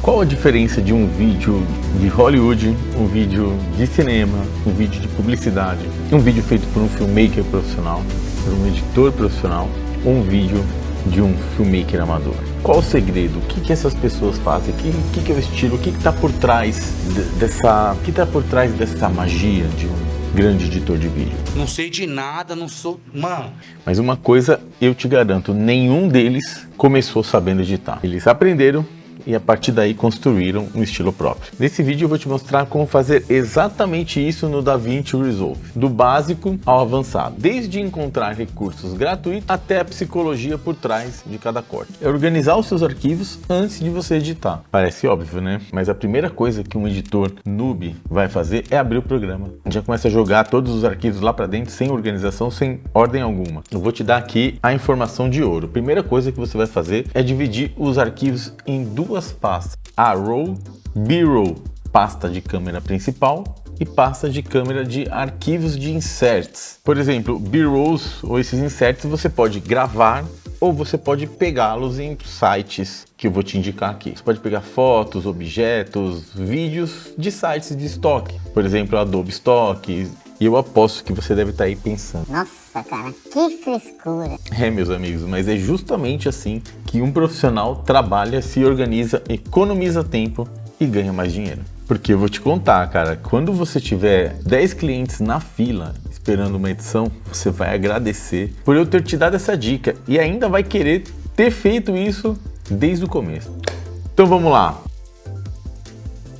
Qual a diferença de um vídeo de Hollywood, um vídeo de cinema, um vídeo de publicidade, um vídeo feito por um filmmaker profissional, por um editor profissional, ou um vídeo de um filmmaker amador? Qual o segredo? O que essas pessoas fazem? O que é o estilo? O que está por trás dessa magia de um grande editor de vídeo? Não sei de nada, não sou... Mano... Mas uma coisa eu te garanto, nenhum deles começou sabendo editar. Eles aprenderam e a partir daí construíram um estilo próprio. Nesse vídeo eu vou te mostrar como fazer exatamente isso no DaVinci Resolve, do básico ao avançado, desde encontrar recursos gratuitos até a psicologia por trás de cada corte. É organizar os seus arquivos antes de você editar. Parece óbvio, né? Mas a primeira coisa que um editor noob vai fazer é abrir o programa. Já começa a jogar todos os arquivos lá para dentro sem organização, sem ordem alguma. Eu vou te dar aqui a informação de ouro. A primeira coisa que você vai fazer é dividir os arquivos em duas pastas, a RAW, B-RAW, pasta de câmera principal, e pasta de câmera de arquivos de inserts. Por exemplo, B-RAWs ou esses inserts você pode gravar ou você pode pegá-los em sites que eu vou te indicar aqui. Você pode pegar fotos, objetos, vídeos de sites de estoque, por exemplo, Adobe Stock. E eu aposto que você deve estar aí pensando: nossa, cara, que frescura. Meus amigos, mas é justamente assim que um profissional trabalha, se organiza, economiza tempo e ganha mais dinheiro. Porque eu vou te contar, cara, quando você tiver 10 clientes na fila esperando uma edição, você vai agradecer por eu ter te dado essa dica e ainda vai querer ter feito isso desde o começo. Então vamos lá.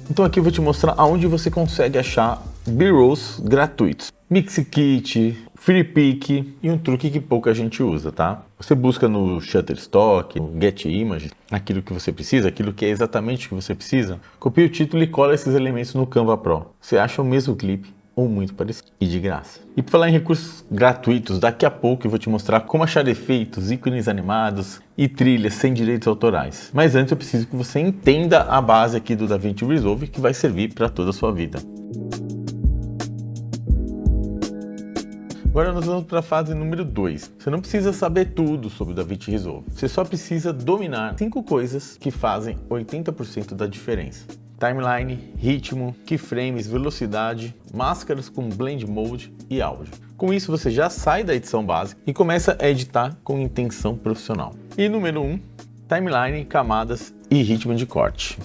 Então aqui eu vou te mostrar aonde você consegue achar B-RAWs gratuitos. Mixkit, FreePic e um truque que pouca gente usa, tá? Você busca no Shutterstock, no GetImage, aquilo que você precisa, aquilo que é exatamente o que você precisa, copia o título e cola esses elementos no Canva Pro. Você acha o mesmo clipe ou muito parecido e de graça. E por falar em recursos gratuitos, daqui a pouco eu vou te mostrar como achar efeitos, ícones animados e trilhas sem direitos autorais. Mas antes eu preciso que você entenda a base aqui do DaVinci Resolve, que vai servir para toda a sua vida. Agora nós vamos para a fase número 2. Você não precisa saber tudo sobre o DaVinci Resolve. Você só precisa dominar 5 coisas que fazem 80% da diferença: timeline, ritmo, keyframes, velocidade, máscaras com blend mode e áudio. Com isso você já sai da edição básica e começa a editar com intenção profissional. E número 1, timeline, camadas e ritmo de corte.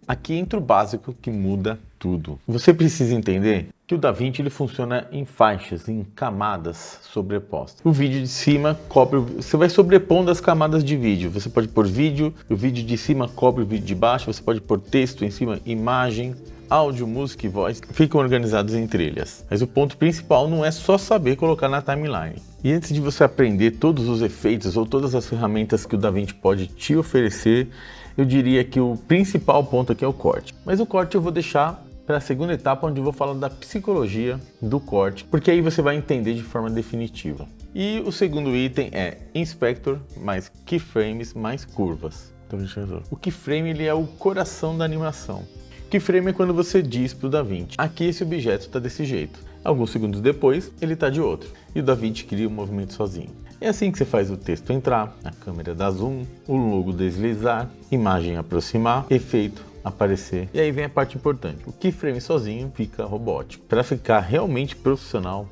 Aqui entra o básico que muda tudo. Você precisa entender que o DaVinci ele funciona em faixas, em camadas sobrepostas. O vídeo de cima cobre, você vai sobrepondo as camadas de vídeo. Você pode pôr vídeo, o vídeo de cima cobre o vídeo de baixo, você pode pôr texto em cima, imagem, áudio, música e voz, ficam organizados em trilhas. Mas o ponto principal não é só saber colocar na timeline. E antes de você aprender todos os efeitos ou todas as ferramentas que o DaVinci pode te oferecer, eu diria que o principal ponto aqui é o corte. Mas o corte eu vou deixar para a segunda etapa, onde eu vou falar da psicologia do corte, porque aí você vai entender de forma definitiva. E o segundo item é Inspector mais Keyframes mais curvas. O Keyframe ele é o coração da animação. Keyframe é quando você diz para o DaVinci: aqui esse objeto está desse jeito. Alguns segundos depois, ele está de outro. E o DaVinci cria o movimento sozinho. É assim que você faz o texto entrar, a câmera dar zoom, o logo deslizar, imagem aproximar, efeito aparecer. E aí vem a parte importante: o keyframe sozinho fica robótico. Para ficar realmente profissional,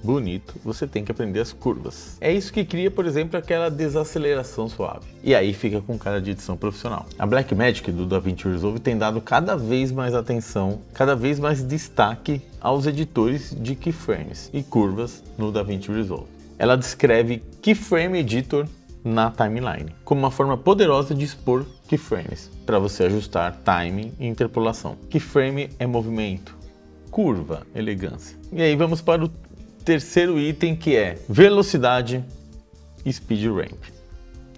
bonito, você tem que aprender as curvas. É isso que cria, por exemplo, aquela desaceleração suave. E aí fica com cara de edição profissional. A Blackmagic do DaVinci Resolve tem dado cada vez mais atenção, cada vez mais destaque aos editores de keyframes e curvas no DaVinci Resolve. Ela descreve Keyframe Editor na timeline como uma forma poderosa de expor keyframes para você ajustar timing e interpolação. Keyframe é movimento, curva, elegância. E aí vamos para o terceiro item, que é velocidade e speed ramp.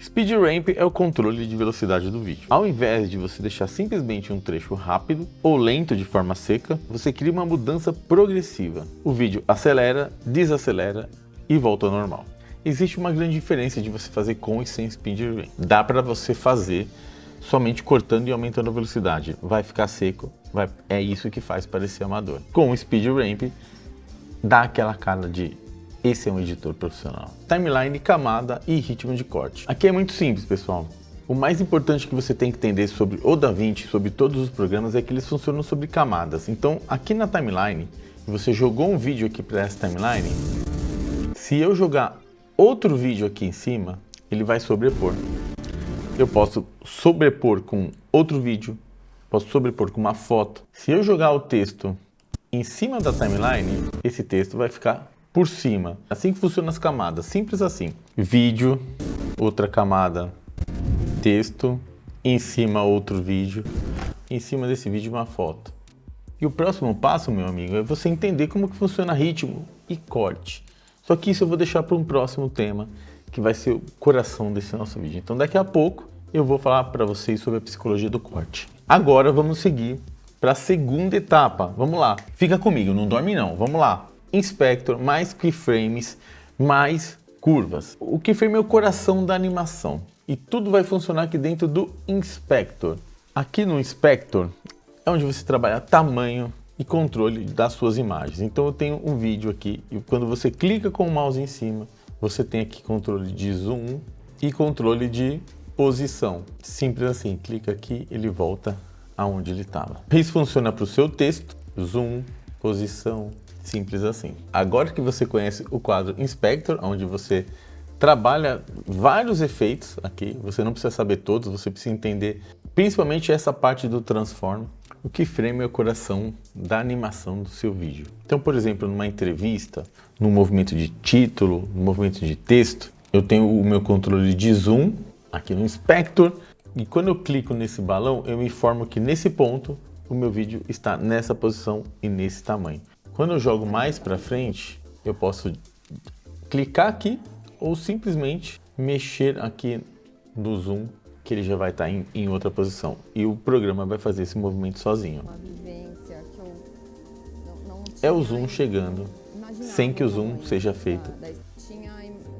Speed ramp é o controle de velocidade do vídeo. Ao invés de você deixar simplesmente um trecho rápido ou lento de forma seca, você cria uma mudança progressiva. O vídeo acelera, desacelera e volta ao normal. Existe uma grande diferença de você fazer com e sem speed ramp. Dá para você fazer somente cortando e aumentando a velocidade. Vai ficar seco, é isso que faz parecer amador. Com o speed ramp, dá aquela cara de esse é um editor profissional. Timeline, camada e ritmo de corte. Aqui é muito simples, pessoal. O mais importante que você tem que entender sobre o DaVinci, sobre todos os programas, é que eles funcionam sobre camadas. Então, aqui na timeline, você jogou um vídeo aqui para essa timeline, se eu jogar outro vídeo aqui em cima, ele vai sobrepor. Eu posso sobrepor com outro vídeo, posso sobrepor com uma foto. Se eu jogar o texto em cima da timeline, esse texto vai ficar por cima. Assim que funcionam as camadas, simples assim. Vídeo, outra camada, texto, em cima outro vídeo, em cima desse vídeo uma foto. E o próximo passo, meu amigo, é você entender como que funciona ritmo e corte. Só que isso eu vou deixar para um próximo tema, que vai ser o coração desse nosso vídeo. Então daqui a pouco eu vou falar para vocês sobre a psicologia do corte. Agora vamos seguir para a segunda etapa. Vamos lá, fica comigo, não dorme não, vamos lá. Inspector, mais keyframes, mais curvas. O keyframe é o coração da animação e tudo vai funcionar aqui dentro do Inspector. Aqui no Inspector é onde você trabalha tamanho e controle das suas imagens. Então eu tenho um vídeo aqui e quando você clica com o mouse em cima, você tem aqui controle de zoom e controle de posição. Simples assim, clica aqui, ele volta aonde ele estava. Isso funciona para o seu texto, zoom, posição, simples assim. Agora que você conhece o quadro Inspector, onde você trabalha vários efeitos aqui, você não precisa saber todos, você precisa entender principalmente essa parte do Transform. O keyframe é o coração da animação do seu vídeo. Então, por exemplo, numa entrevista, num movimento de título, num movimento de texto, eu tenho o meu controle de zoom aqui no Inspector e quando eu clico nesse balão, eu me informo que nesse ponto o meu vídeo está nessa posição e nesse tamanho. Quando eu jogo mais para frente, eu posso clicar aqui ou simplesmente mexer aqui no zoom, que ele já vai estar em outra posição. E o programa vai fazer esse movimento sozinho. Uma vivência que eu não É o zoom chegando, sem que o zoom seja feito.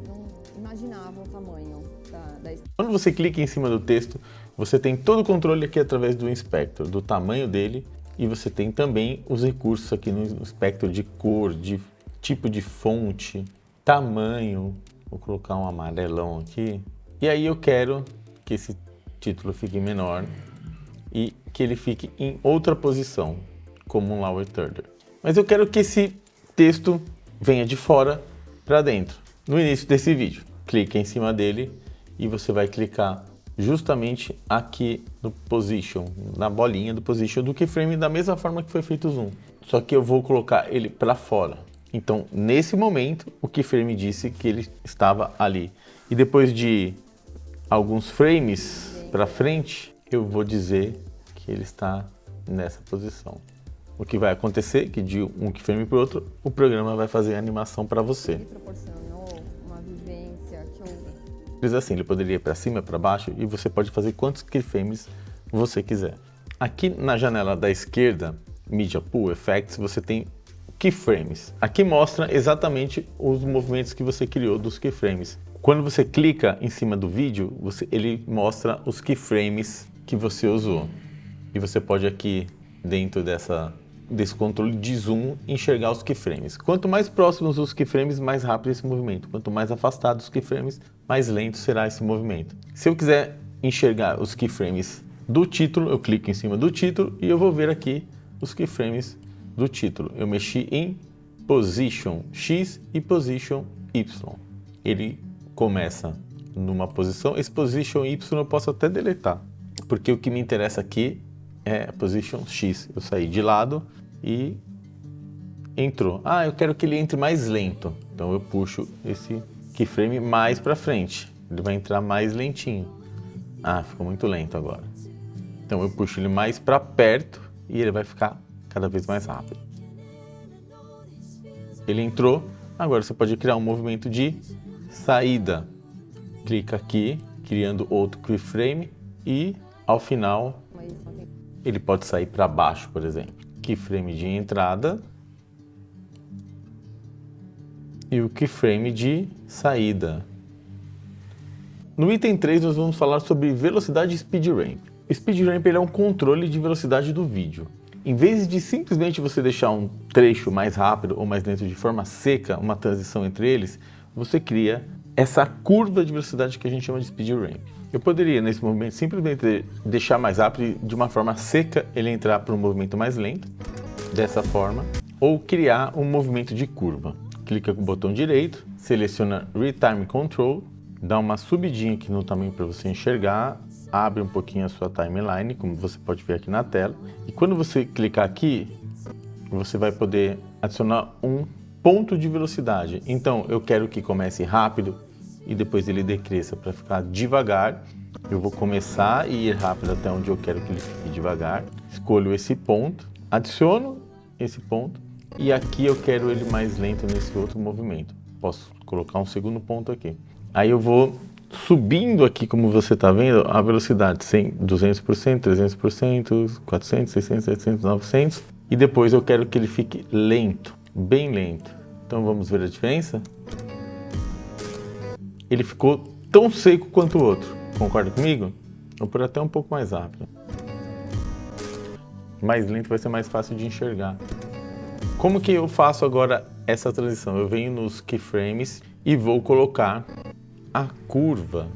Não imaginava o tamanho da... Quando você clica em cima do texto, você tem todo o controle aqui através do Inspector, do tamanho dele, e você tem também os recursos aqui no Inspector de cor, de tipo de fonte, tamanho. Vou colocar um amarelão aqui. E aí eu quero que esse título fique menor e que ele fique em outra posição, como um lower third. Mas eu quero que esse texto venha de fora para dentro. No início desse vídeo, clique em cima dele e você vai clicar justamente aqui no Position, na bolinha do Position do keyframe, da mesma forma que foi feito o zoom. Só que eu vou colocar ele para fora. Então, nesse momento, o keyframe disse que ele estava ali. E depois de alguns frames para frente, eu vou dizer que ele está nessa posição. O que vai acontecer é que de um keyframe para o outro, o programa vai fazer a animação para você. Ele proporcionou uma vivência que eu... Mas assim, ele poderia ir para cima, para baixo, e você pode fazer quantos keyframes você quiser. Aqui na janela da esquerda, Media Pool Effects, você tem keyframes. Aqui mostra exatamente os movimentos que você criou dos keyframes. Quando você clica em cima do vídeo, ele mostra os keyframes que você usou. E você pode aqui, dentro desse controle de zoom, enxergar os keyframes. Quanto mais próximos os keyframes, mais rápido esse movimento. Quanto mais afastados os keyframes, mais lento será esse movimento. Se eu quiser enxergar os keyframes do título, eu clico em cima do título e eu vou ver aqui os keyframes do título. Eu mexi em Position X e Position Y. Ele começa numa posição, esse Position Y eu posso até deletar, porque o que me interessa aqui é Position X. Eu saí de lado e entrou. Ah, eu quero que ele entre mais lento, então eu puxo esse keyframe mais para frente. Ele vai entrar mais lentinho. Ah, ficou muito lento agora. Então eu puxo ele mais para perto e ele vai ficar cada vez mais rápido. Ele entrou, agora você pode criar um movimento de saída. Clica aqui, criando outro keyframe e ao final ele pode sair para baixo, por exemplo. Keyframe de entrada e o keyframe de saída. No item 3 nós vamos falar sobre velocidade e speed ramp. O speed ramp ele é um controle de velocidade do vídeo. Em vez de simplesmente você deixar um trecho mais rápido ou mais lento de forma seca, uma transição entre eles, você cria essa curva de velocidade que a gente chama de speed ramp. Eu poderia, nesse movimento, simplesmente deixar mais rápido e de uma forma seca ele entrar para um movimento mais lento, dessa forma, ou criar um movimento de curva. Clica com o botão direito, seleciona Retime Control, dá uma subidinha aqui no tamanho para você enxergar, abre um pouquinho a sua timeline, como você pode ver aqui na tela, e quando você clicar aqui, você vai poder adicionar um ponto de velocidade. Então, eu quero que comece rápido e depois ele decresça para ficar devagar. Eu vou começar e ir rápido até onde eu quero que ele fique devagar. Escolho esse ponto, adiciono esse ponto e aqui eu quero ele mais lento nesse outro movimento. Posso colocar um segundo ponto aqui. Aí eu vou subindo aqui, como você está vendo, a velocidade 100, 200%, 300%, 400, 600, 700, 900 e depois eu quero que ele fique lento, bem lento. Então vamos ver a diferença? Ele ficou tão seco quanto o outro. Concorda comigo? Vou por até um pouco mais rápido. Mais lento vai ser mais fácil de enxergar. Como que eu faço agora essa transição? Eu venho nos keyframes e vou colocar a curva.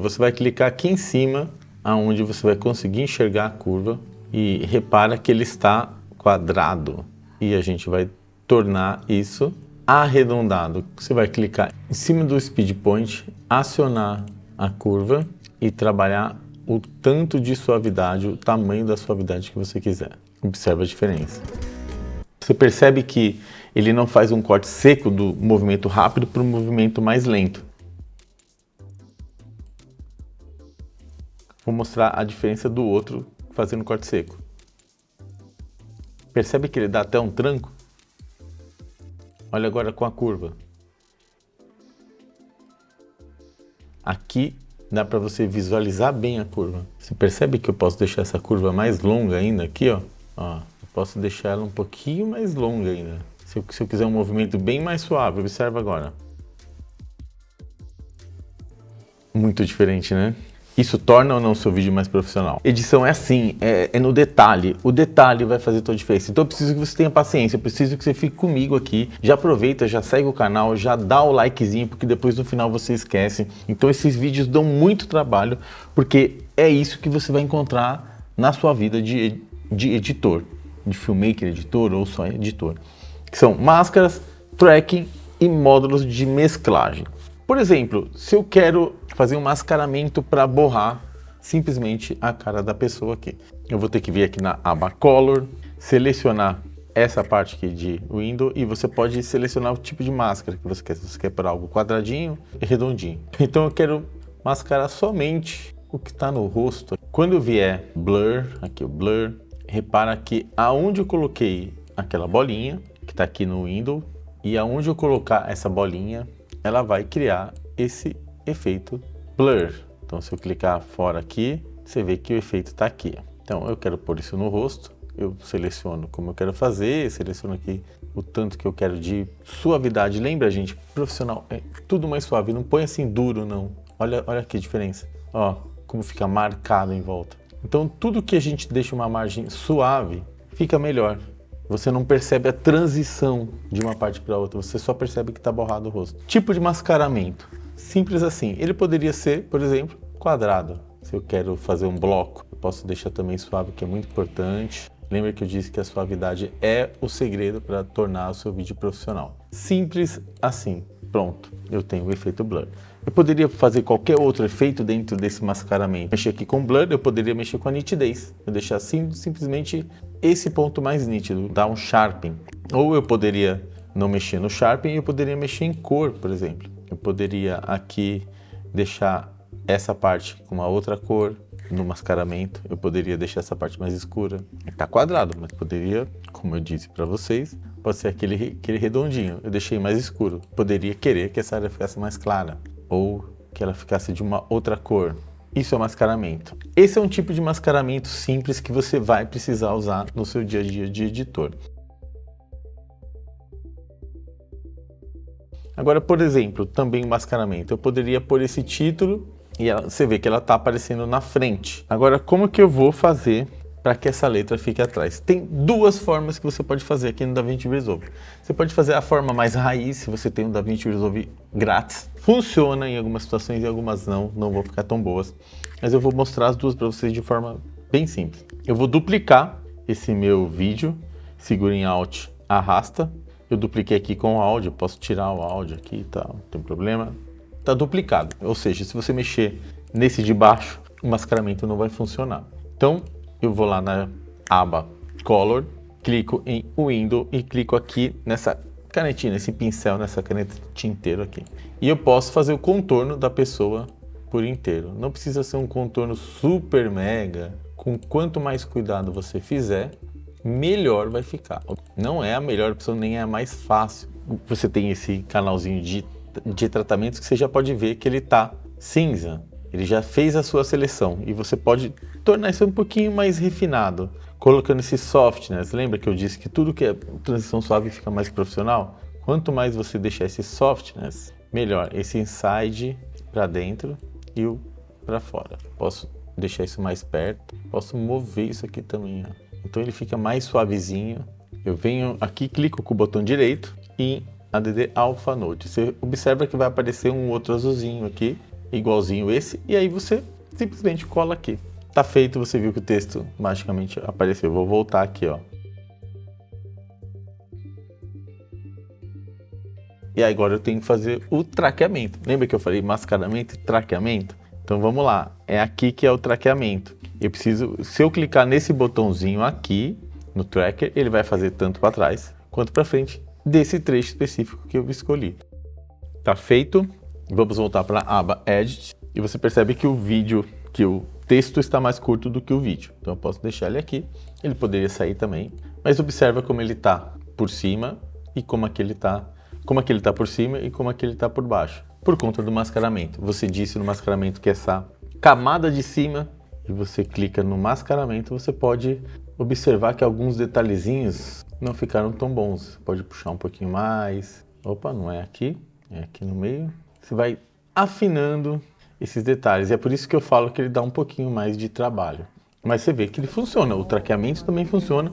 Você vai clicar aqui em cima, aonde você vai conseguir enxergar a curva e repara que ele está quadrado. E a gente vai tornar isso arredondado. Você vai clicar em cima do speed point, acionar a curva e trabalhar o tanto de suavidade, o tamanho da suavidade que você quiser. Observa a diferença. Você percebe que ele não faz um corte seco do movimento rápido para um movimento mais lento. Vou mostrar a diferença do outro fazendo corte seco. Percebe que ele dá até um tranco? Olha agora com a curva. Aqui dá para você visualizar bem a curva. Você percebe que eu posso deixar essa curva mais longa ainda aqui, ó? Eu posso deixar ela um pouquinho mais longa ainda. Se eu quiser um movimento bem mais suave, observa agora. Muito diferente, né? Isso torna ou não o seu vídeo mais profissional? Edição é assim, é no detalhe. O detalhe vai fazer toda a diferença. Então eu preciso que você tenha paciência, eu preciso que você fique comigo aqui. Já aproveita, já segue o canal, já dá o likezinho, porque depois no final você esquece. Então esses vídeos dão muito trabalho, porque é isso que você vai encontrar na sua vida de editor, de filmmaker, editor ou só editor. Que são máscaras, tracking e módulos de mesclagem. Por exemplo, se eu quero fazer um mascaramento para borrar simplesmente a cara da pessoa aqui, eu vou ter que vir aqui na aba Color, selecionar essa parte aqui de Window e você pode selecionar o tipo de máscara que você quer. Se você quer por algo quadradinho e redondinho. Então eu quero mascarar somente o que está no rosto. Quando eu vier Blur, aqui o Blur, repara que aonde eu coloquei aquela bolinha, que está aqui no Window, e aonde eu colocar essa bolinha, ela vai criar esse efeito blur. Então se eu clicar fora aqui, você vê que o efeito está aqui. Então eu quero pôr isso no rosto, eu seleciono como eu quero fazer, seleciono aqui o tanto que eu quero de suavidade. Lembra, gente, profissional é tudo mais suave, não põe assim duro não. Olha aqui a diferença, ó, como fica marcado em volta. Então tudo que a gente deixa uma margem suave, fica melhor. Você não percebe a transição de uma parte para outra, você só percebe que está borrado o rosto. Tipo de mascaramento, simples assim. Ele poderia ser, por exemplo, quadrado. Se eu quero fazer um bloco, eu posso deixar também suave, que é muito importante. Lembra que eu disse que a suavidade é o segredo para tornar o seu vídeo profissional. Simples assim, pronto, eu tenho o efeito blur. Eu poderia fazer qualquer outro efeito dentro desse mascaramento. Mexer aqui com blur, eu poderia mexer com a nitidez. Eu deixar assim, simplesmente esse ponto mais nítido, dar um sharpen. Ou eu poderia não mexer no sharpen, eu poderia mexer em cor, por exemplo. Eu poderia aqui deixar essa parte com uma outra cor no mascaramento. Eu poderia deixar essa parte mais escura. Está quadrado, mas poderia, como eu disse para vocês, pode ser aquele redondinho. Eu deixei mais escuro. Poderia querer que essa área ficasse mais clara ou que ela ficasse de uma outra cor. Isso é mascaramento. Esse é um tipo de mascaramento simples que você vai precisar usar no seu dia a dia de editor. Agora, por exemplo, também mascaramento. Eu poderia pôr esse título e você vê que ela está aparecendo na frente. Agora, como que eu vou fazer para que essa letra fique atrás. Tem duas formas que você pode fazer aqui no DaVinci Resolve. Você pode fazer a forma mais raiz, se você tem o DaVinci Resolve grátis. Funciona em algumas situações e algumas não vão ficar tão boas. Mas eu vou mostrar as duas para vocês de forma bem simples. Eu vou duplicar esse meu vídeo, segura em Alt, arrasta. Eu dupliquei aqui com o áudio, posso tirar o áudio aqui e tal, não tem problema. Tá duplicado, ou seja, se você mexer nesse de baixo, o mascaramento não vai funcionar. Então, eu vou lá na aba Color, clico em Window e clico aqui nessa canetinha, nesse pincel, nessa caneta tinteiro aqui. E eu posso fazer o contorno da pessoa por inteiro. Não precisa ser um contorno super mega. Com quanto mais cuidado você fizer, melhor vai ficar. Não é a melhor opção, nem é a mais fácil. Você tem esse canalzinho de tratamentos que você já pode ver que ele tá cinza. Ele já fez a sua seleção e você pode tornar isso um pouquinho mais refinado, colocando esse softness. Lembra que eu disse que tudo que é transição suave fica mais profissional? Quanto mais você deixar esse softness, melhor. Esse inside para dentro e o para fora. Posso deixar isso mais perto, posso mover isso aqui também, ó. Então ele fica mais suavezinho. Eu venho aqui, clico com o botão direito e ADD Alpha Node. Você observa que vai aparecer um outro azulzinho aqui, igualzinho esse, e aí você simplesmente cola aqui. Tá feito, você viu que o texto magicamente apareceu. Eu vou voltar aqui, ó. E agora eu tenho que fazer o traqueamento. Lembra que eu falei mascaramento e traqueamento? Então vamos lá, é aqui que é o traqueamento. Eu preciso, se eu clicar nesse botãozinho aqui, no tracker, ele vai fazer tanto para trás quanto para frente desse trecho específico que eu escolhi. Tá feito. Vamos voltar para a aba Edit e você percebe que o texto está mais curto do que o vídeo. Então eu posso deixar ele aqui, ele poderia sair também, mas observa como ele está por cima e como aquele está por cima e como aquele está por baixo, por conta do mascaramento. Você disse no mascaramento que essa camada de cima, e você clica no mascaramento, você pode observar que alguns detalhezinhos não ficaram tão bons. Você pode puxar um pouquinho mais. Opa, não é aqui no meio. Você vai afinando esses detalhes. E é por isso que eu falo que ele dá um pouquinho mais de trabalho. Mas você vê que ele funciona. O traqueamento também funciona.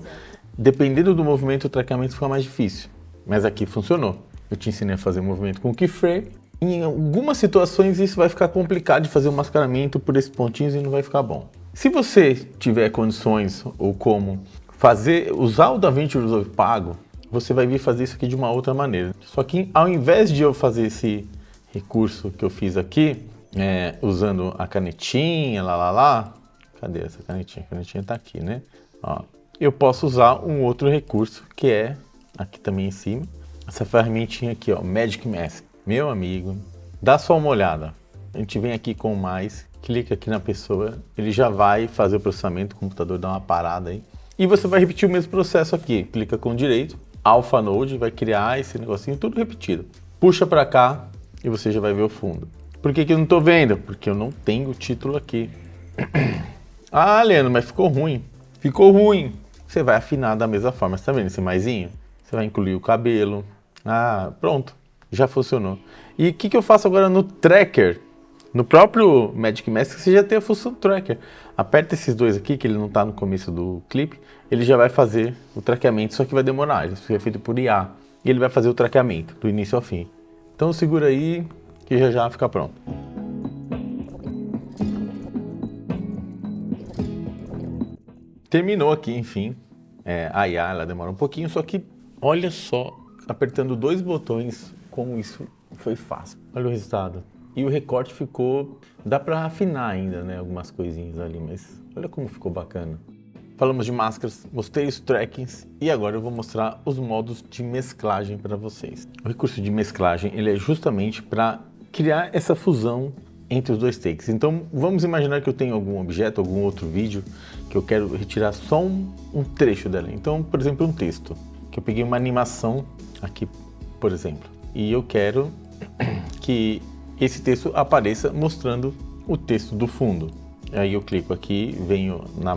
Dependendo do movimento, o traqueamento fica mais difícil. Mas aqui funcionou. Eu te ensinei a fazer movimento com keyframe. Em algumas situações isso vai ficar complicado de fazer o mascaramento por esses pontinhos e não vai ficar bom. Se você tiver condições ou como usar o DaVinci Resolve pago, você vai vir fazer isso aqui de uma outra maneira. Só que ao invés de eu fazer esse recurso que eu fiz aqui, usando a canetinha, cadê essa canetinha? A canetinha tá aqui, né? Ó, eu posso usar um outro recurso que é aqui também em cima, essa ferramentinha aqui, ó, Magic Mask. Meu amigo, dá só uma olhada. A gente vem aqui com mais, clica aqui na pessoa, ele já vai fazer o processamento, o computador dá uma parada aí. E você vai repetir o mesmo processo aqui. Clica com o direito, Alpha Node, vai criar esse negocinho, tudo repetido. Puxa para cá e você já vai ver o fundo. Por que eu não tô vendo? Porque eu não tenho o título aqui. Ah, Leandro, mas ficou ruim. Ficou ruim. Você vai afinar da mesma forma. Você tá vendo esse maisinho? Você vai incluir o cabelo. Ah, pronto. Já funcionou. E o que eu faço agora no tracker? No próprio Magic Mask você já tem a função tracker. Aperta esses dois aqui, que ele não está no começo do clipe, ele já vai fazer o traqueamento, só que vai demorar. Isso é feito por IA. E ele vai fazer o traqueamento, do início ao fim. Então segura aí, que já fica pronto. Terminou aqui, enfim. A IA, ela demora um pouquinho, só que olha só, apertando dois botões, como isso foi fácil. Olha o resultado. E o recorte ficou... Dá para afinar ainda, né? Algumas coisinhas ali, mas olha como ficou bacana. Falamos de máscaras, mostrei os trackings e agora eu vou mostrar os modos de mesclagem para vocês. O recurso de mesclagem, ele é justamente para criar essa fusão entre os dois takes. Então, vamos imaginar que eu tenho algum objeto, algum outro vídeo, que eu quero retirar só um trecho dela. Então, por exemplo, um texto. Que eu peguei uma animação aqui, por exemplo. E eu quero que esse texto apareça mostrando o texto do fundo. Aí eu clico aqui, venho na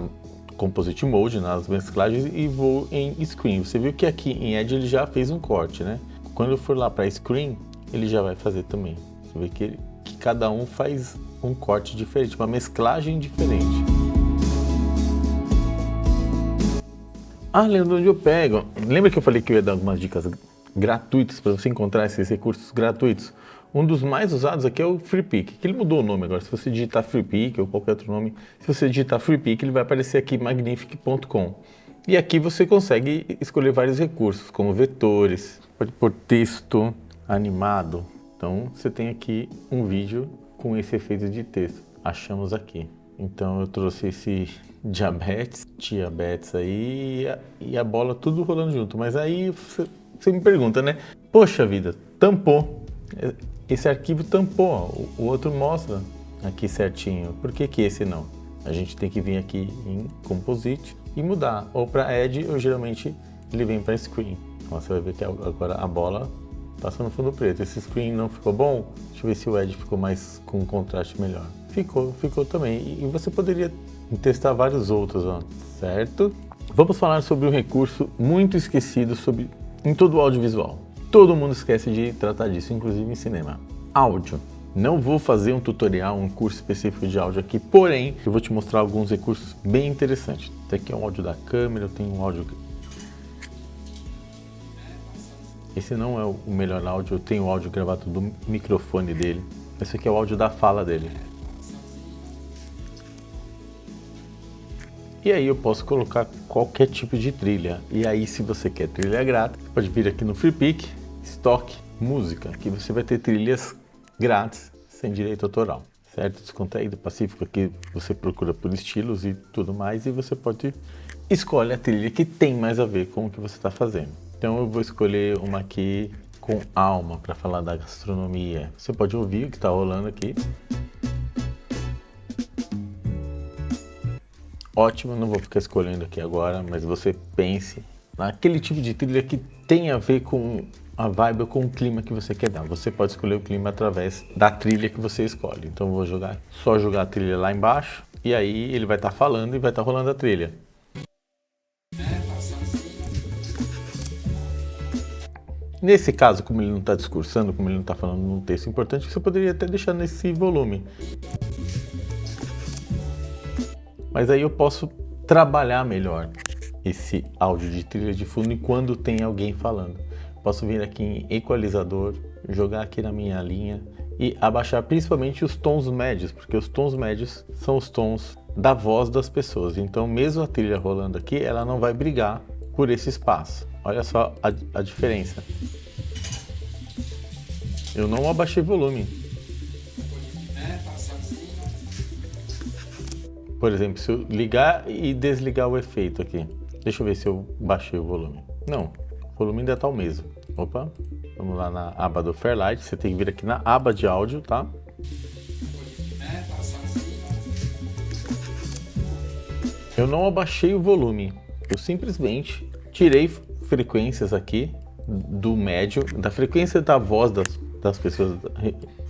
Composite Mode, nas mesclagens e vou em Screen. Você viu que aqui em Edge ele já fez um corte, né? Quando eu for lá para Screen, ele já vai fazer também. Você vê que cada um faz um corte diferente, uma mesclagem diferente. Ah, lembra onde eu pego? Lembra que eu falei que eu ia dar algumas dicas gratuitas para você encontrar esses recursos gratuitos? Um dos mais usados aqui é o FreePic, que ele mudou o nome agora. Se você digitar FreePic ou qualquer outro nome, se você digitar FreePic, ele vai aparecer aqui magnific.com. E aqui você consegue escolher vários recursos, como vetores, pode pôr texto animado. Então você tem aqui um vídeo com esse efeito de texto. Achamos aqui. Então eu trouxe esse diabetes aí e a bola tudo rolando junto. Mas aí você me pergunta, né? Poxa vida, tampou. Esse arquivo tampou, o outro mostra aqui certinho. Por que que esse não? A gente tem que vir aqui em Composite e mudar. Ou para Add, ou geralmente ele vem para Screen. Então, você vai ver que agora a bola passa no fundo preto. Esse Screen não ficou bom? Deixa eu ver se o Add ficou mais com um contraste melhor. Ficou também. E você poderia testar vários outros, ó, certo? Vamos falar sobre um recurso muito esquecido em todo o audiovisual. Todo mundo esquece de tratar disso, inclusive em cinema. Áudio. Não vou fazer um tutorial, um curso específico de áudio aqui, porém, eu vou te mostrar alguns recursos bem interessantes. Esse aqui é o áudio da câmera, eu tenho um áudio... Esse não é o melhor áudio, eu tenho o áudio gravado do microfone dele. Esse aqui é o áudio da fala dele. E aí eu posso colocar qualquer tipo de trilha. E aí, se você quer trilha grátis, pode vir aqui no FreePic, Stock, Música, que você vai ter trilhas grátis, sem direito autoral, certo? Descontraído, Pacífico, aqui você procura por estilos e tudo mais, e você pode escolher a trilha que tem mais a ver com o que você está fazendo. Então eu vou escolher uma aqui com alma, para falar da gastronomia. Você pode ouvir o que está rolando aqui. Ótimo, não vou ficar escolhendo aqui agora, mas você pense naquele tipo de trilha que tem a ver com a vibe ou com o clima que você quer dar. Você pode escolher o clima através da trilha que você escolhe. Então eu vou só jogar a trilha lá embaixo e aí ele vai estar falando e vai estar rolando a trilha. Nesse caso, como ele não está discursando, como ele não está falando num texto importante, você poderia até deixar nesse volume. Mas aí eu posso trabalhar melhor esse áudio de trilha de fundo e quando tem alguém falando. Posso vir aqui em equalizador, jogar aqui na minha linha e abaixar principalmente os tons médios, porque os tons médios são os tons da voz das pessoas. Então mesmo a trilha rolando aqui, ela não vai brigar por esse espaço. Olha só a diferença. Eu não abaixei volume. Por exemplo, se eu ligar e desligar o efeito aqui. Deixa eu ver se eu baixei o volume. Não, o volume ainda está o mesmo. Opa, vamos lá na aba do Fairlight. Você tem que vir aqui na aba de áudio, tá? Eu não abaixei o volume. Eu simplesmente tirei frequências aqui do médio, da frequência da voz das pessoas da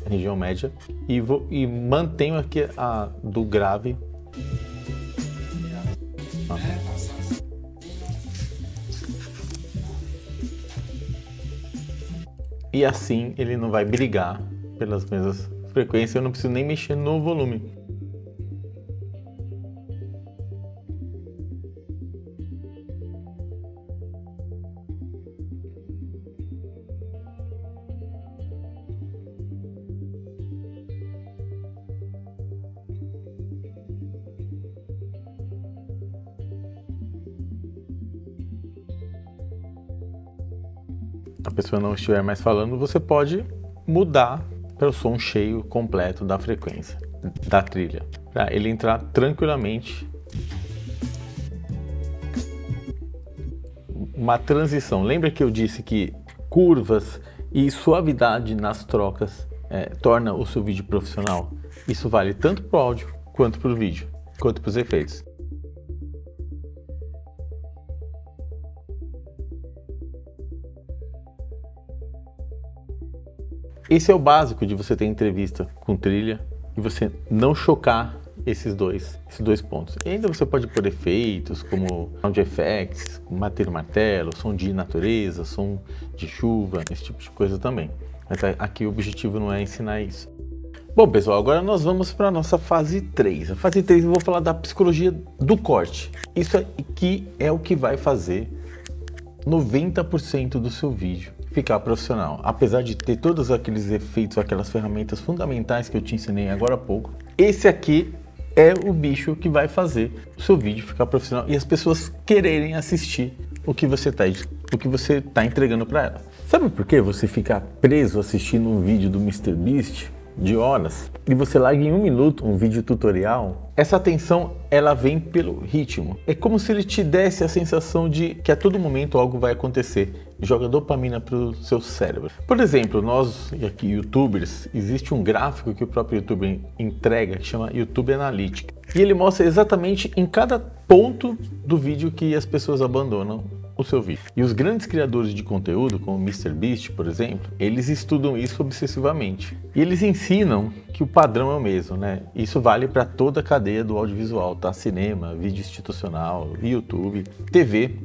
região média e mantenho aqui a do grave. E assim ele não vai brigar pelas mesmas frequências, eu não preciso nem mexer no volume. A pessoa não estiver mais falando, você pode mudar para o som cheio completo da frequência da trilha, para ele entrar tranquilamente. Uma transição. Lembra que eu disse que curvas e suavidade nas trocas torna o seu vídeo profissional? Isso vale tanto para o áudio quanto para o vídeo, quanto para os efeitos. Esse é o básico de você ter entrevista com trilha e você não chocar esses dois pontos. E ainda você pode pôr efeitos como sound effects, bater o martelo, som de natureza, som de chuva, esse tipo de coisa também. Mas aqui o objetivo não é ensinar isso. Bom, pessoal, agora nós vamos para a nossa fase 3. A fase 3 eu vou falar da psicologia do corte. Isso aqui é o que vai fazer 90% do seu vídeo ficar profissional. Apesar de ter todos aqueles efeitos, aquelas ferramentas fundamentais que eu te ensinei agora há pouco, esse aqui é o bicho que vai fazer o seu vídeo ficar profissional e as pessoas quererem assistir o que você tá entregando para elas. Sabe por que você fica preso assistindo um vídeo do MrBeast de horas e você larga em 1 minuto um vídeo tutorial? Essa atenção, ela vem pelo ritmo. É como se ele te desse a sensação de que a todo momento algo vai acontecer. Joga dopamina para o seu cérebro. Por exemplo, nós aqui, youtubers, existe um gráfico que o próprio YouTube entrega que chama YouTube Analytics. E ele mostra exatamente em cada ponto do vídeo que as pessoas abandonam o seu vídeo. E os grandes criadores de conteúdo, como o MrBeast, por exemplo, eles estudam isso obsessivamente. E eles ensinam que o padrão é o mesmo, né? Isso vale para toda a cadeia do audiovisual, tá? Cinema, vídeo institucional, YouTube, TV.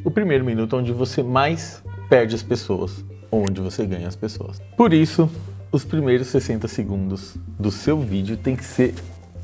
O primeiro minuto é onde você mais perde as pessoas, onde você ganha as pessoas. Por isso, os primeiros 60 segundos do seu vídeo tem que ser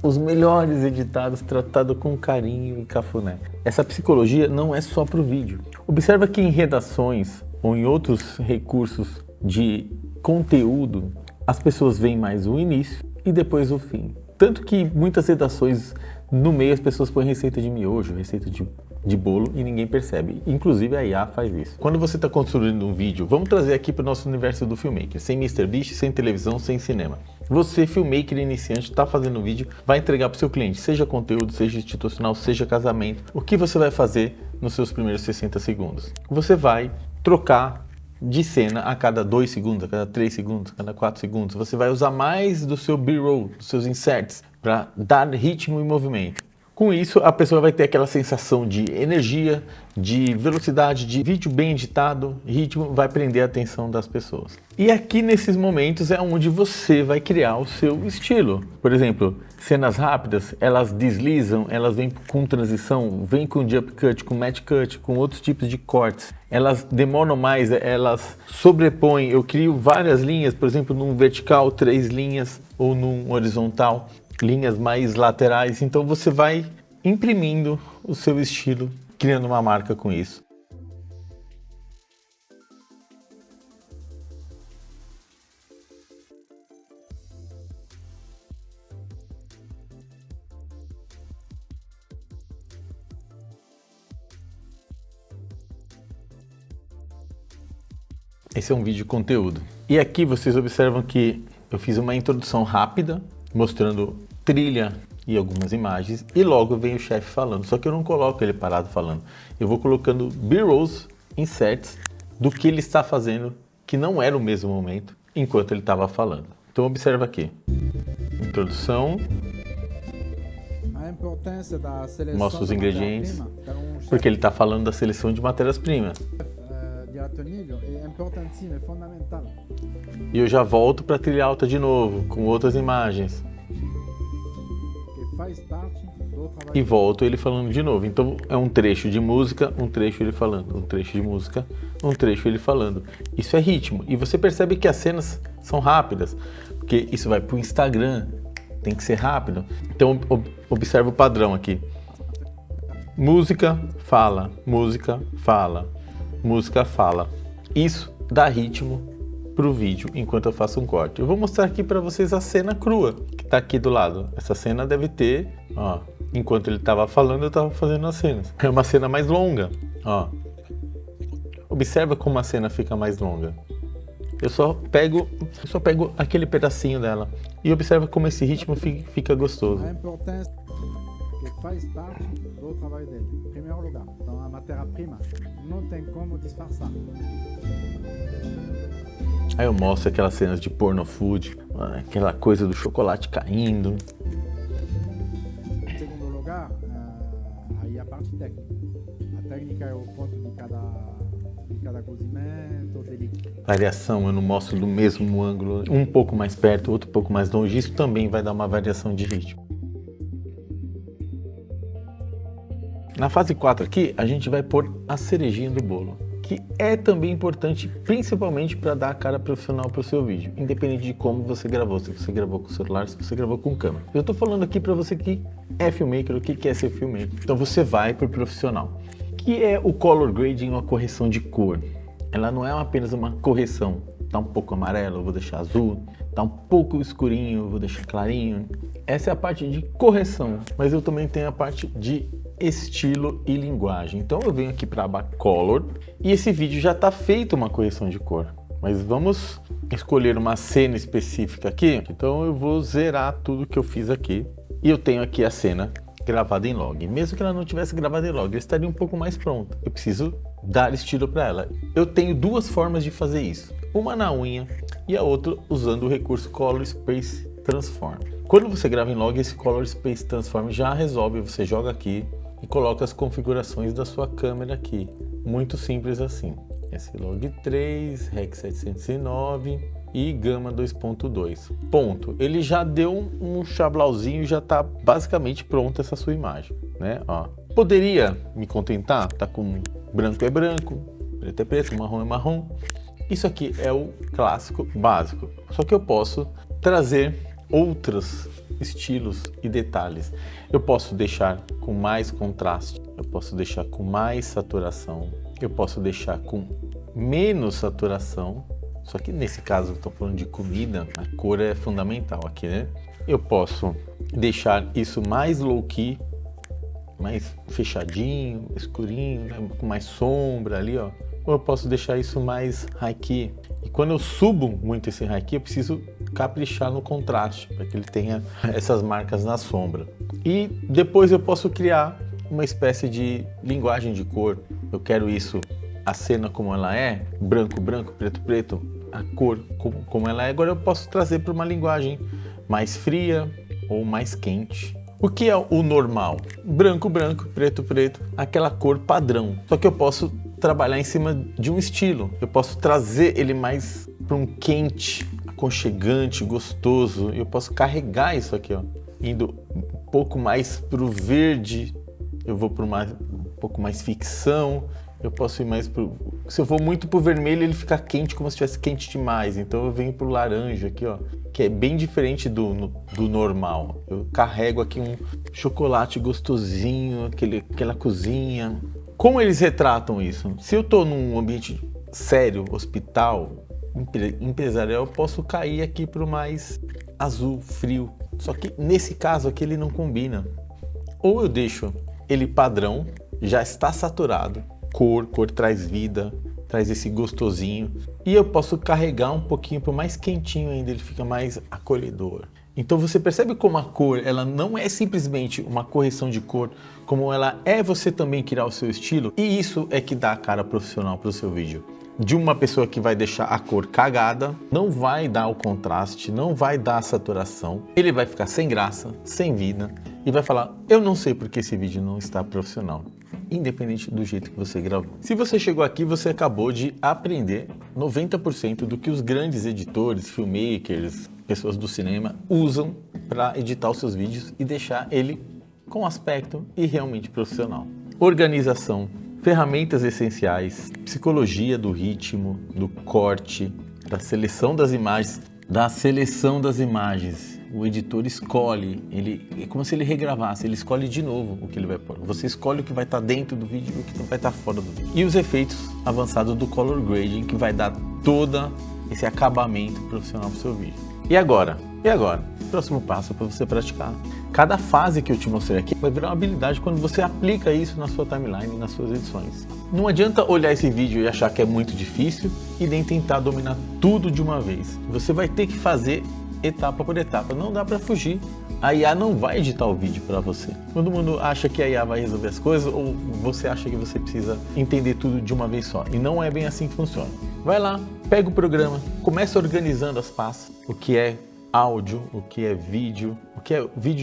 os melhores editados, tratado com carinho e cafuné. Essa psicologia não é só para o vídeo. Observa que em redações ou em outros recursos de conteúdo, as pessoas veem mais o início e depois o fim. Tanto que muitas redações, no meio as pessoas põem receita de miojo, receita de bolo e ninguém percebe. Inclusive a IA faz isso. Quando você está construindo um vídeo, vamos trazer aqui para o nosso universo do filmmaker, sem MrBeast, sem televisão, sem cinema. Você, filmmaker iniciante, está fazendo um vídeo, vai entregar para o seu cliente, seja conteúdo, seja institucional, seja casamento. O que você vai fazer nos seus primeiros 60 segundos? Você vai trocar de cena a cada 2 segundos, a cada 3 segundos, a cada 4 segundos. Você vai usar mais do seu B-roll, dos seus inserts, para dar ritmo e movimento. Com isso, a pessoa vai ter aquela sensação de energia, de velocidade, de vídeo bem editado, ritmo, vai prender a atenção das pessoas. E aqui nesses momentos é onde você vai criar o seu estilo. Por exemplo, cenas rápidas, elas deslizam, elas vêm com transição, vêm com jump cut, com match cut, com outros tipos de cortes. Elas demoram mais, elas sobrepõem. Eu crio várias linhas, por exemplo, num vertical, 3 linhas, ou num horizontal, linhas mais laterais, então você vai imprimindo o seu estilo, criando uma marca com isso. Esse é um vídeo conteúdo. E aqui vocês observam que eu fiz uma introdução rápida, mostrando trilha e algumas imagens, e logo vem o chefe falando, só que eu não coloco ele parado falando, eu vou colocando B-rolls, inserts, do que ele está fazendo, que não era o mesmo momento, enquanto ele estava falando. Então observa aqui, introdução, mostra os ingredientes, porque ele está falando da seleção de matérias-primas. E eu já volto para a trilha alta de novo, com outras imagens. E volto ele falando de novo. Então é um trecho de música, um trecho ele falando, um trecho de música, um trecho ele falando. Isso é ritmo. E você percebe que as cenas são rápidas, porque isso vai para o Instagram, tem que ser rápido. Então observa o padrão aqui. Música, fala, música, fala, música, fala. Isso dá ritmo para o vídeo enquanto eu faço um corte. Eu vou mostrar aqui para vocês a cena crua que está aqui do lado. Essa cena deve ter, ó, enquanto ele estava falando eu estava fazendo as cenas. É uma cena mais longa, ó. Observa como a cena fica mais longa. Eu só pego aquele pedacinho dela e observa como esse ritmo fica gostoso. Que faz parte do trabalho dele. Em primeiro lugar, então a matéria-prima não tem como disfarçar. Aí eu mostro aquelas cenas de porno food, aquela coisa do chocolate caindo. Em segundo lugar, aí a parte técnica. A técnica é o ponto de cada cozimento. Variação, eu não mostro do mesmo ângulo, um pouco mais perto, outro pouco mais longe. Isso também vai dar uma variação de ritmo. Na fase 4 aqui, a gente vai pôr a cerejinha do bolo. que é também importante, principalmente para dar a cara profissional para o seu vídeo, independente de como você gravou, se você gravou com celular, se você gravou com câmera. Eu estou falando aqui para você que é filmmaker, o que quer ser filmmaker. Então você vai para o profissional, que é o color grading, uma correção de cor. Ela não é apenas uma correção, tá um pouco amarelo, eu vou deixar azul, tá um pouco escurinho, eu vou deixar clarinho. Essa é a parte de correção, mas eu também tenho a parte de estilo e linguagem. Então eu venho aqui para a aba Color e esse vídeo já está feito uma correção de cor. Mas vamos escolher uma cena específica aqui. Então eu vou zerar tudo que eu fiz aqui e eu tenho aqui a cena gravada em log. Mesmo que ela não tivesse gravada em log, ela estaria um pouco mais pronta. Eu preciso dar estilo para ela. Eu tenho duas formas de fazer isso. Uma na unha e a outra usando o recurso Color Space Transform. Quando você grava em log, esse Color Space Transform já resolve. Você joga aqui e coloca as configurações da sua câmera aqui. Muito simples assim. S-Log3, Rec 709 e Gama 2.2. Ponto. Ele já deu um chablauzinho e já está basicamente pronta essa sua imagem, né? Ó. Poderia me contentar, tá com branco é branco, preto é preto, marrom é marrom. Isso aqui é o clássico básico. Só que eu posso trazer outros estilos e detalhes. Eu posso deixar com mais contraste, eu posso deixar com mais saturação, eu posso deixar com menos saturação. Só que nesse caso eu estou falando de comida, a cor é fundamental aqui, né? Eu posso deixar isso mais low-key, mais fechadinho, escurinho, né? Com mais sombra ali, ó. Ou eu posso deixar isso mais high-key. E quando eu subo muito esse high-key, eu preciso caprichar no contraste, para que ele tenha essas marcas na sombra. E depois eu posso criar uma espécie de linguagem de cor. Eu quero isso, a cena como ela é, branco, branco, preto, preto, a cor como ela é. Agora eu posso trazer para uma linguagem mais fria ou mais quente. O que é o normal? Branco, branco, preto, preto, aquela cor padrão. Só que eu posso trabalhar em cima de um estilo. Eu posso trazer ele mais para um quente, aconchegante, gostoso. Eu posso carregar isso aqui, ó, indo um pouco mais para o verde. Eu vou para um pouco mais ficção. Eu posso ir mais pro... Se eu vou muito pro vermelho, ele fica quente, como se estivesse quente demais. Então eu venho pro laranja aqui, ó, que é bem diferente do normal. Eu carrego aqui um chocolate gostosinho, aquela cozinha. Como eles retratam isso? Se eu tô num ambiente sério, hospital, empresarial, eu posso cair aqui pro mais azul, frio. Só que nesse caso aqui ele não combina. Ou eu deixo ele padrão, já está saturado. Cor traz vida, traz esse gostosinho. E eu posso carregar um pouquinho para o mais quentinho ainda, ele fica mais acolhedor. Então você percebe como a cor, ela não é simplesmente uma correção de cor, como ela é você também criar o seu estilo. E isso é que dá a cara profissional para o seu vídeo. De uma pessoa que vai deixar a cor cagada, não vai dar o contraste, não vai dar a saturação. Ele vai ficar sem graça, sem vida e vai falar, eu não sei porque esse vídeo não está profissional. Independente do jeito que você gravou. Se você chegou aqui, você acabou de aprender 90% do que os grandes editores, filmmakers, pessoas do cinema usam para editar os seus vídeos e deixar ele com aspecto e realmente profissional. Organização, ferramentas essenciais, psicologia do ritmo, do corte, da seleção das imagens. O editor escolhe, é como se ele regravasse, ele escolhe de novo o que ele vai pôr. Você escolhe o que vai estar dentro do vídeo e o que vai estar fora do vídeo. E os efeitos avançados do Color Grading, que vai dar todo esse acabamento profissional para o seu vídeo. E agora? Próximo passo para você praticar. Cada fase que eu te mostrei aqui vai virar uma habilidade quando você aplica isso na sua timeline, nas suas edições. Não adianta olhar esse vídeo e achar que é muito difícil e nem tentar dominar tudo de uma vez. Você vai ter que fazer etapa por etapa, não dá para fugir. A IA não vai editar o vídeo para você. Todo mundo acha que a IA vai resolver as coisas ou você acha que você precisa entender tudo de uma vez só. E não é bem assim que funciona. Vai lá, pega o programa, começa organizando as pastas, o que é áudio, o que é vídeo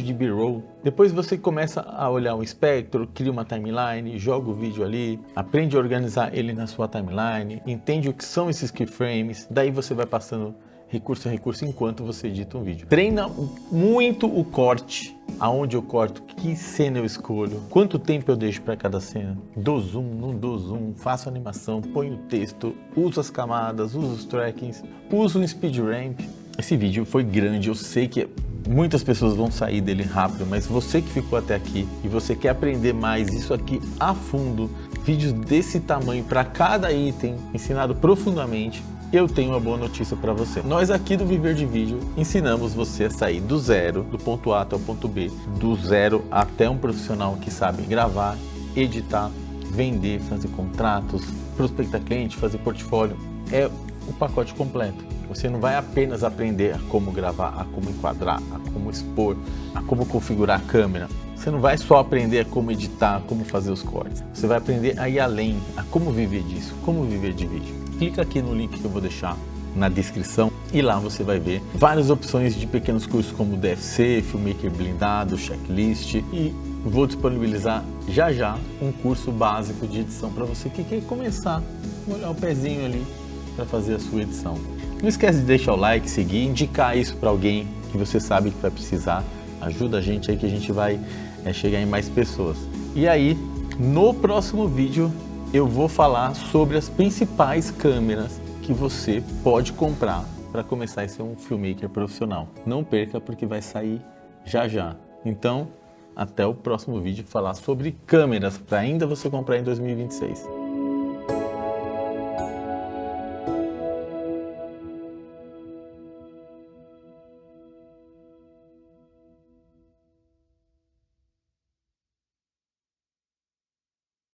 de B-roll. Depois você começa a olhar o espectro, cria uma timeline, joga o vídeo ali, aprende a organizar ele na sua timeline, entende o que são esses keyframes, daí você vai passando recurso a recurso enquanto você edita um vídeo. Treina muito o corte, aonde eu corto, que cena eu escolho, quanto tempo eu deixo para cada cena. Dou zoom, não dou zoom, faço animação, ponho o texto, uso as camadas, uso os trackings, uso um speed ramp. Esse vídeo foi grande, eu sei que muitas pessoas vão sair dele rápido, mas você que ficou até aqui e você quer aprender mais isso aqui a fundo, vídeos desse tamanho para cada item, ensinado profundamente, eu tenho uma boa notícia para você. Nós aqui do Viver de Vídeo ensinamos você a sair do zero, do ponto A até o ponto B, do zero até um profissional que sabe gravar, editar, vender, fazer contratos, prospectar cliente, fazer portfólio. É o pacote completo. Você não vai apenas aprender a como gravar, a como enquadrar, a como expor, a como configurar a câmera. Você não vai só aprender a como editar, a como fazer os cortes. Você vai aprender a ir além, a como viver disso, como viver de vídeo. Clica aqui no link que eu vou deixar na descrição e lá você vai ver várias opções de pequenos cursos como DFC, Filmmaker Blindado, Checklist, e vou disponibilizar já já um curso básico de edição para você que quer começar, molhar o pezinho ali para fazer a sua edição. Não esquece de deixar o like, seguir, indicar isso para alguém que você sabe que vai precisar. Ajuda a gente aí que a gente vai chegar em mais pessoas. E aí, no próximo vídeo, eu vou falar sobre as principais câmeras que você pode comprar para começar a ser um filmmaker profissional. Não perca porque vai sair já já. Então, até o próximo vídeo falar sobre câmeras para ainda você comprar em 2026.